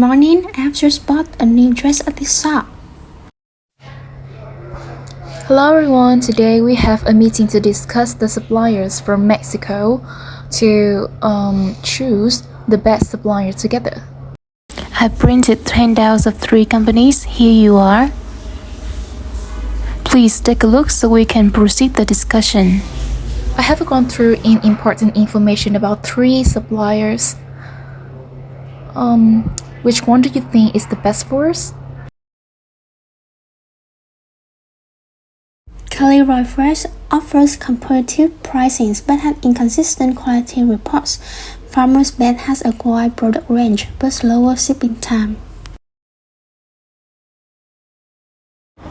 morning. I have just bought a new dress at this shop. Hello everyone, today we have a meeting to discuss the suppliers from Mexico to choose the best supplier together. I printed handouts of 3 companies. Here you are. Please take a look so we can proceed the discussion. I have gone through important information about 3 suppliers. Which one do you think is the best for us? Kelly Roy Fresh offers competitive pricing but has inconsistent quality reports. Farmer's Best has a wide product range but slower shipping time.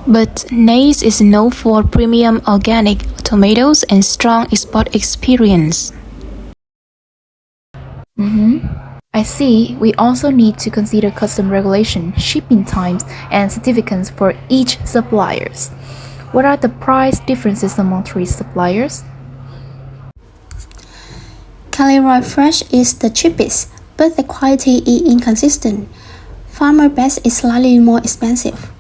But Nace is known for premium organic tomatoes and strong export experience. I see. We also need to consider custom regulation, shipping times, and certificates for each suppliers. What are the price differences among 3 suppliers? Kelly Roy Fresh is the cheapest, but the quality is inconsistent. Farmer Best is slightly more expensive.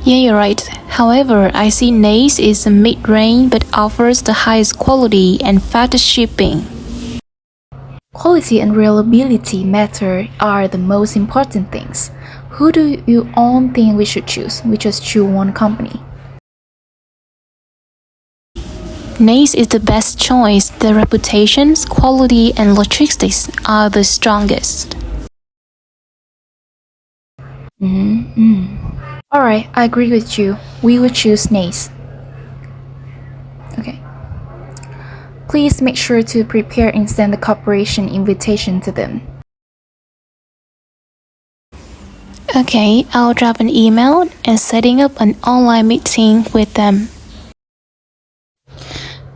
Yeah, you're right. However, I see Nace is a mid-range but offers the highest quality and fastest shipping. Quality and reliability matter are the most important things. Who do you all think we should choose? We just choose one company. Nace is the best choice. The reputations, quality, and logistics are the strongest. Alright, I agree with you. We will choose Nace. Okay. Please make sure to prepare and send the cooperation invitation to them. Okay, I'll drop an email and setting up an online meeting with them.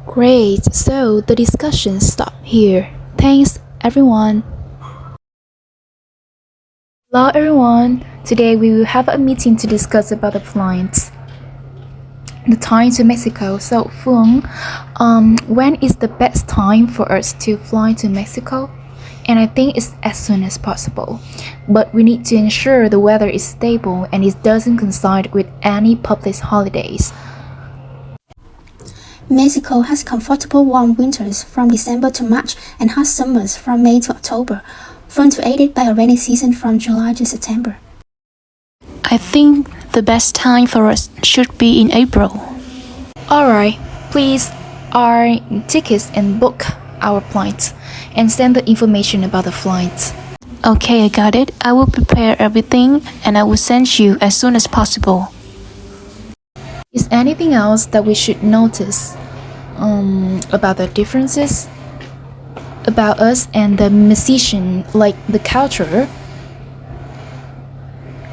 Great, so the discussion stopped here. Thanks everyone. Hello everyone. Today we will have a meeting to discuss about the flights. The time to Mexico. So Fung, when is the best time for us to fly to Mexico? And I think it's as soon as possible. But we need to ensure the weather is stable and it doesn't coincide with any public holidays. Mexico has comfortable warm winters from December to March and hot summers from May to October, punctuated by a rainy season from July to September. I think the best time for us should be in April. Alright, please our tickets and book our flights and send the information about the flights. Okay, I got it. I will prepare everything and I will send you as soon as possible. Is anything else that we should notice about the differences about us and the musician, like the culture,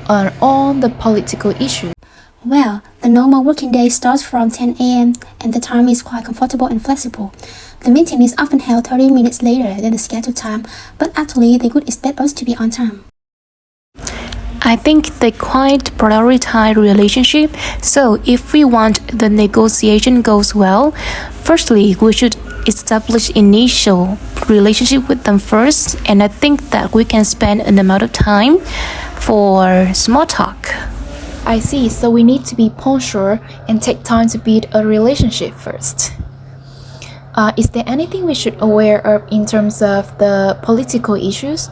or on the political issues? Well, the normal working day starts from 10 a.m. and the time is quite comfortable and flexible. The meeting is often held 30 minutes later than the scheduled time, but actually they could expect us to be on time. I think they quite prioritize relationship, so if we want the negotiation goes well, firstly we should establish initial relationship with them first, and I think that we can spend an amount of time for small talk. I see, so we need to be punctual and take time to build a relationship first. Is there anything we should aware of in terms of the political issues?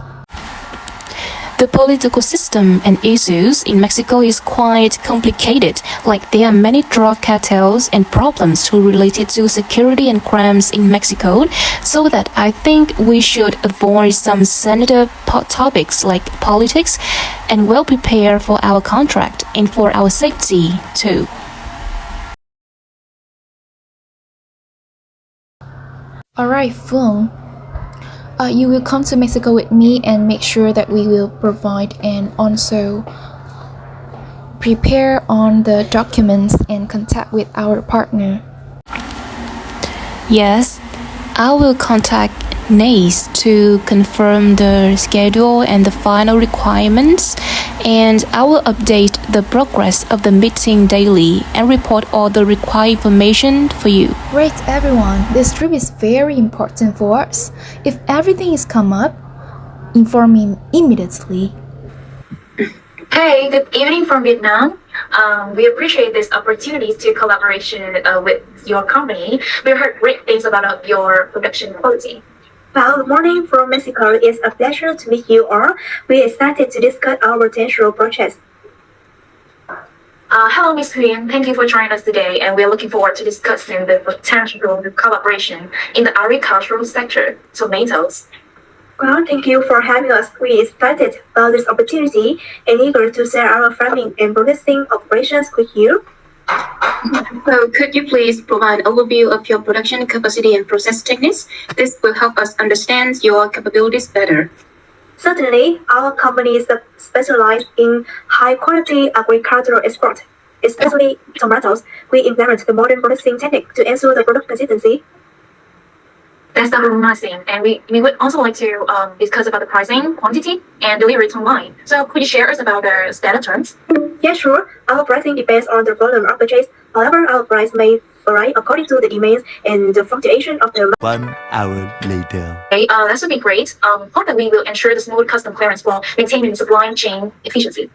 The political system and issues in Mexico is quite complicated, like there are many drug cartels and problems related to security and crimes in Mexico, so that I think we should avoid some sensitive topics like politics and well prepare for our contract and for our safety too. Alright, Fung. You will come to Mexico with me and make sure that we will provide and also prepare on the documents and contact with our partner. Yes, I will contact Nace to confirm the schedule and the final requirements, and I will update the progress of the meeting daily and report all the required information for you. Great everyone, this trip is very important for us. If everything is come up, inform me immediately. Hey, good evening from Vietnam. We appreciate this opportunity to collaboration with your company. We heard great things about your production quality. Well, good morning from Mexico. It's a pleasure to meet you all. We're excited to discuss our potential projects. Hello, Ms. Huynh. Thank you for joining us today, and we're looking forward to discussing the potential collaboration in the agricultural sector, tomatoes. Well, thank you for having us. We're excited about this opportunity and eager to share our farming and processing operations with you. So could you please provide an overview of your production capacity and process techniques? This will help us understand your capabilities better. Certainly, our company is specialized in high-quality agricultural export, especially tomatoes. We implement the modern processing technique to ensure the product consistency. That's really nice, and we would also like to discuss about the pricing, quantity, and delivery timeline. So could you share us about the standard terms? Yeah, sure. Our pricing depends on the volume of purchase. However, our price may vary according to the demands and the fluctuation of the 1 hour later. Okay, that would be great. Hope that we will ensure the smooth custom clearance while maintaining supply chain efficiency.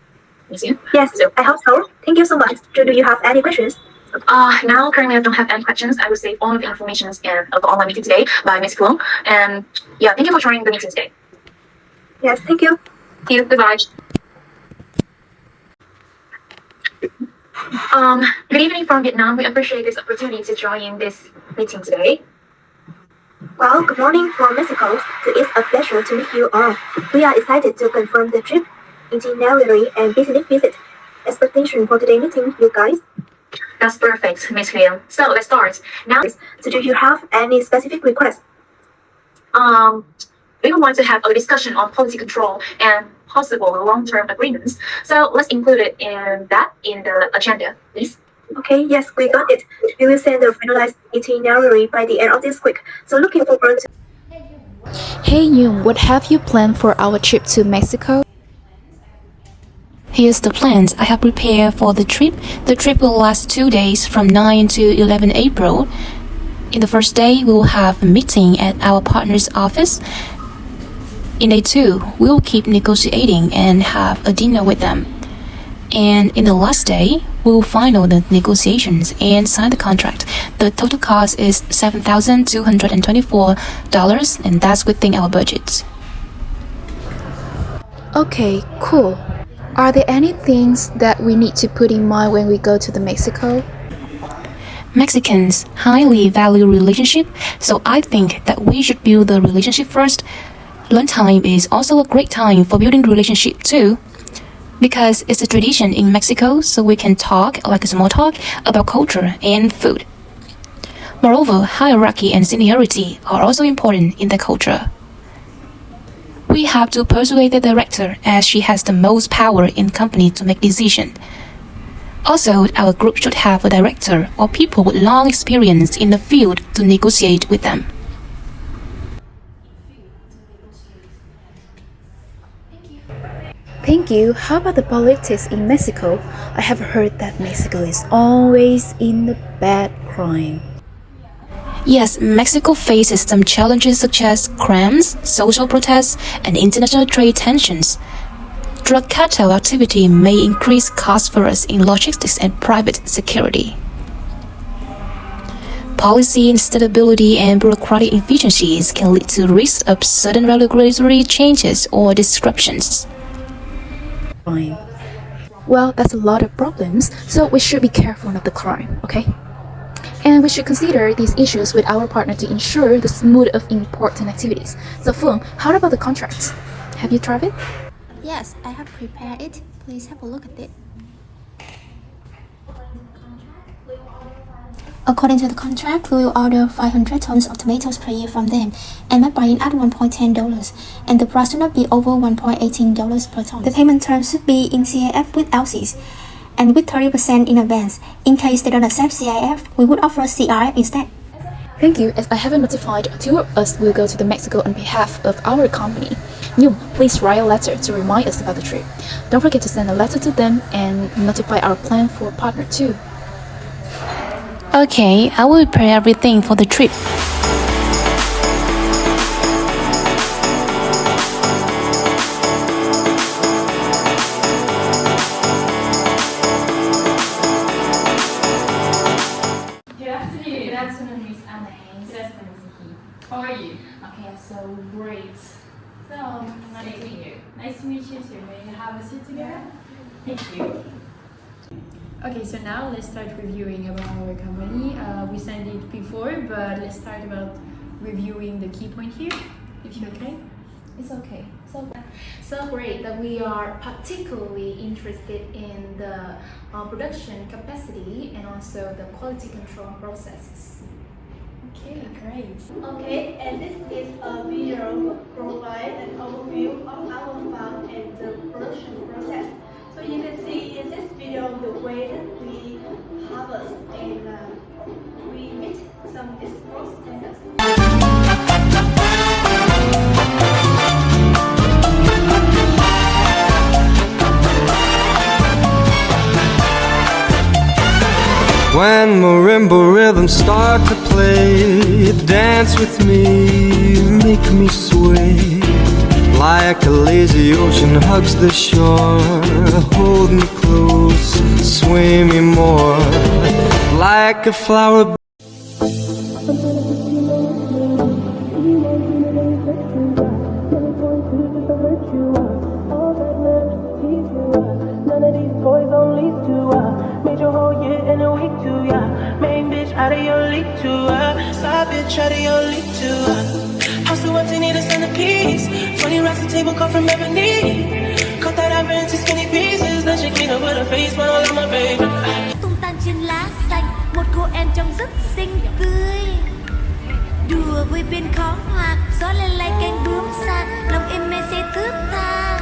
Thank you. Yes, I hope so. Thank you so much. Do you have any questions? Now, currently, I don't have any questions. I will save all of the information of the online meeting today by Ms. Fung. And yeah, thank you for joining the meeting today. Yes, thank you. Thank you. Goodbye. Good evening from Vietnam. We appreciate this opportunity to join this meeting today. Well, good morning from Mexico. It's a pleasure to meet you all. We are excited to confirm the trip, itinerary, and business visit. Expectation for today's meeting, you guys. That's perfect, Ms. Huynh. So let's start. Now, So do you have any specific requests? we want to have a discussion on policy control and possible long-term agreements. So let's include it in the agenda, please. Okay, yes, we got it. We will send the finalized itinerary by the end of this week. So looking forward to. Hey Yoon, what have you planned for our trip to Mexico? Here's the plans I have prepared for the trip. The trip will last 2 days from 9 to 11 April. In the first day, we will have a meeting at our partner's office. In day 2, we will keep negotiating and have a dinner with them. And in the last day, we will final the negotiations and sign the contract. The total cost is $7,224, and that's within our budget. Okay, cool. Are there any things that we need to put in mind when we go to the Mexico? Mexicans highly value relationship, so I think that we should build the relationship first. Lunchtime is also a great time for building relationship too, because it's a tradition in Mexico, so we can talk like a small talk about culture and food. Moreover, hierarchy and seniority are also important in the culture. We have to persuade the director as she has the most power in company to make decision. Also, our group should have a director or people with long experience in the field to negotiate with them. Thank you. How about the politics in Mexico? I have heard that Mexico is always in the bad crime. Yes, Mexico faces some challenges such as crimes, social protests, and international trade tensions. Drug cartel activity may increase costs for us in logistics and private security. Policy instability and bureaucratic inefficiencies can lead to risks of sudden regulatory changes or disruptions. Crime. Well, that's a lot of problems, so we should be careful of the crime, okay? And we should consider these issues with our partner to ensure the smooth of important activities. So Fung, how about the contracts? Have you tried it? Yes, I have prepared it. Please have a look at it. According to the contract, we will order 500 tons of tomatoes per year from them and make buying at $1.10, and the price should not be over $1.18 per ton. The payment terms should be in CIF with LCs and with 30% in advance. In case they don't accept CIF, we would offer CR instead. Thank you. As I haven't notified, 2 of us will go to the Mexico on behalf of our company. Yoon, please write a letter to remind us about the trip. Don't forget to send a letter to them and notify our plan for partner too. Okay, I will prepare everything for the trip. How are you? Okay, so great. So nice to meet you. Nice to meet you too. May you have a seat together? Thank you. Okay, so now let's start reviewing about our company. We signed it before, but let's start about reviewing the key point here. If you're okay. It's okay. So great that we are particularly interested in the production capacity and also the quality control processes. Okay, great. Okay, and this is a video provide an overview of our farm and the production process. So you can see in this video the way that we harvest and we meet some export standards. When marimba rhythms start to play, dance with me, make me sway. Like a lazy ocean hugs the shore, hold me close, sway me more. Like a flower. None of these boys on lease to made your whole year in a week too, main bitch out of your league too, side bitch out of your league too, house of what they need a centerpiece, 20 racks a table cut from ebony, cut that ivory into skinny pieces, then she clean up with her face, smile on my baby. Tung tăng trên lá xanh, một cô em trông rất xinh tươi. Đùa với bên khó hoạt, gió lên lại cánh bướm xa, lòng em mê say thướt tha.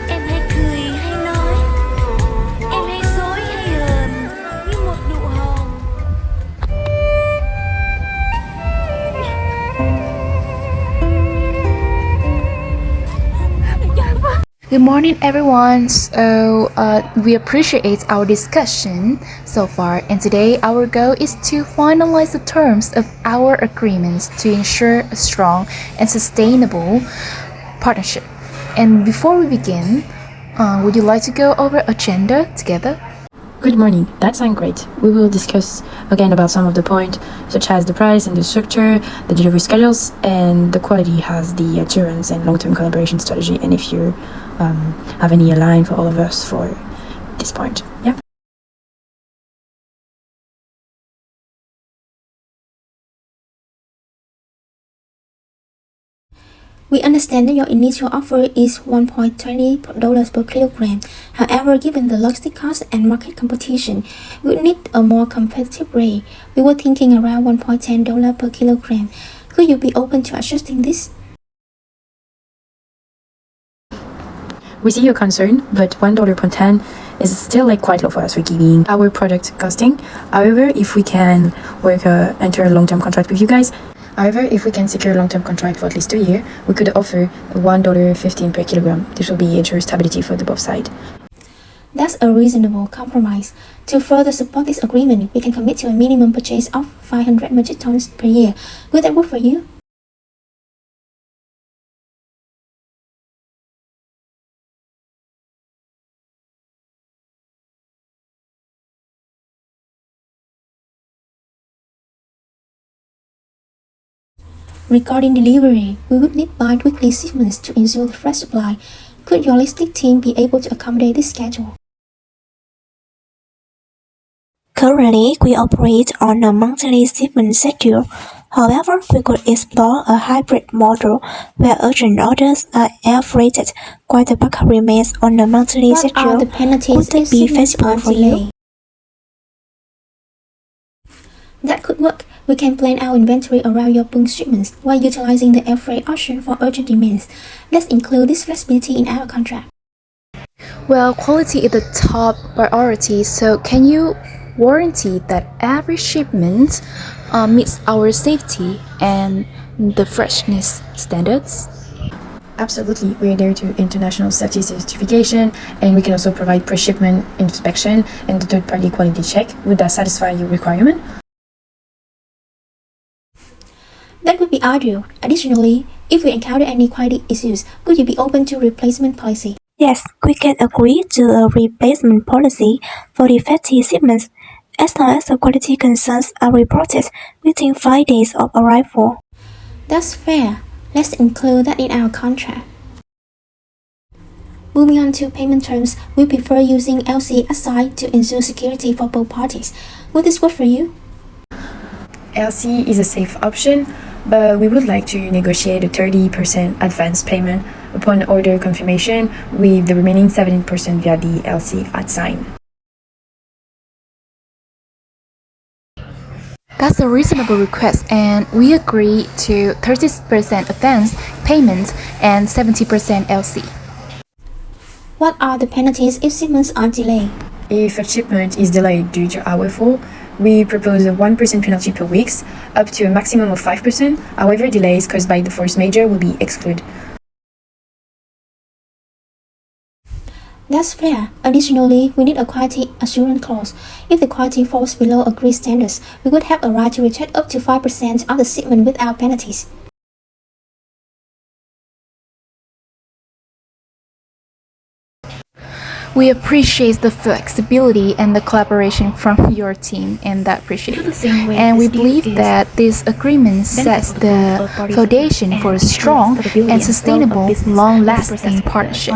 Em hay cười hay nói, em hay dối hay hờn, như một nụ hồng. Good morning, everyone. So we appreciate our discussion so far, and today our goal is to finalize the terms of our agreements to ensure a strong and sustainable partnership. And before we begin, would you like to go over agenda together? Good morning, that sounds great. We will discuss again about some of the points, such as the price and the structure, the delivery schedules, and the quality has the assurance and long-term collaboration strategy, and if you have any line for all of us for this point. Yeah. We understand that your initial offer is $1.20 per kilogram. However, given the logistic cost and market competition, we would need a more competitive rate. We were thinking around $1.10 per kilogram. Could you be open to adjusting this? We see your concern, but $1 per ton is still quite low for us for giving our product costing. However, if we can enter a long-term contract with you guys, if we can secure a long-term contract for at least 2 years, we could offer $1.15 per kilogram. This will be ensure stability for the both sides. That's a reasonable compromise. To further support this agreement, we can commit to a minimum purchase of 500 metric tons per year. Would that work for you? Regarding delivery, we would need bi-weekly shipments to ensure the fresh supply. Could your logistic team be able to accommodate this schedule? Currently, we operate on a monthly shipment schedule. However, we could explore a hybrid model where urgent orders are air freighted while the bulk remains on a monthly What schedule. are the penalties Could if that be shipments feasible are for you? delayed? That could work. We can plan our inventory around your bulk shipments while utilizing the air freight option for urgent demands. Let's include this flexibility in our contract. Well, quality is the top priority, so can you warranty that every shipment meets our safety and the freshness standards? Absolutely, we adhere to international safety certification, and we can also provide pre-shipment inspection and the third-party quality check. Would that satisfy your requirement? That would be ideal. Additionally, if we encounter any quality issues, could you be open to replacement policy? Yes, we can agree to a replacement policy for defective shipments. as long as the quality concerns are reported within 5 days of arrival. That's fair. Let's include that in our contract. Moving on to payment terms, we prefer using LC aside to ensure security for both parties. Will this work for you? LC is a safe option, but we would like to negotiate a 30% advance payment upon order confirmation, with the remaining 17% via the LC at sign. That's a reasonable request, and we agree to 30% advance payment and 70% LC. What are the penalties if shipments are delayed? If a shipment is delayed due to our fault, we propose a 1% penalty per week, up to a maximum of 5%. However, delays caused by the force majeure will be excluded. That's fair. Additionally, we need a quality assurance clause. If the quality falls below agreed standards, we would have a right to return up to 5% of the shipment without penalties. We appreciate the flexibility and the collaboration from your team, and that appreciate it. And we believe that this agreement sets the foundation for a strong and sustainable, long-lasting partnership.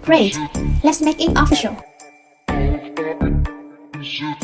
Great. Let's make it official. Shoot.